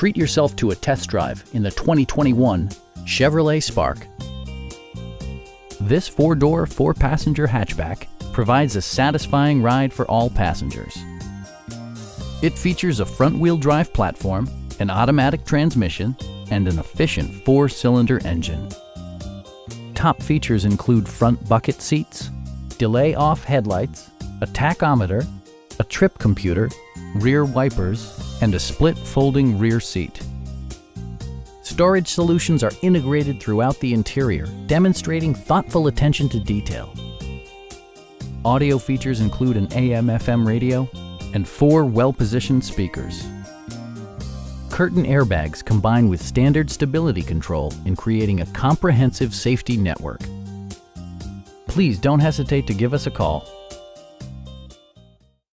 treat yourself to a test drive in the 2021 Chevrolet Spark. This four-door, four-passenger hatchback provides a satisfying ride for all passengers. It features a front-wheel drive platform, an automatic transmission, and an efficient four-cylinder engine. Top features include front bucket seats, delay-off headlights, a tachometer, a trip computer, rear wipers, and a split folding rear seat. Storage solutions are integrated throughout the interior, demonstrating thoughtful attention to detail. Audio features include an AM/FM radio and 4 well-positioned speakers. Curtain airbags combine with standard stability control in creating a comprehensive safety network. Please don't hesitate to give us a call.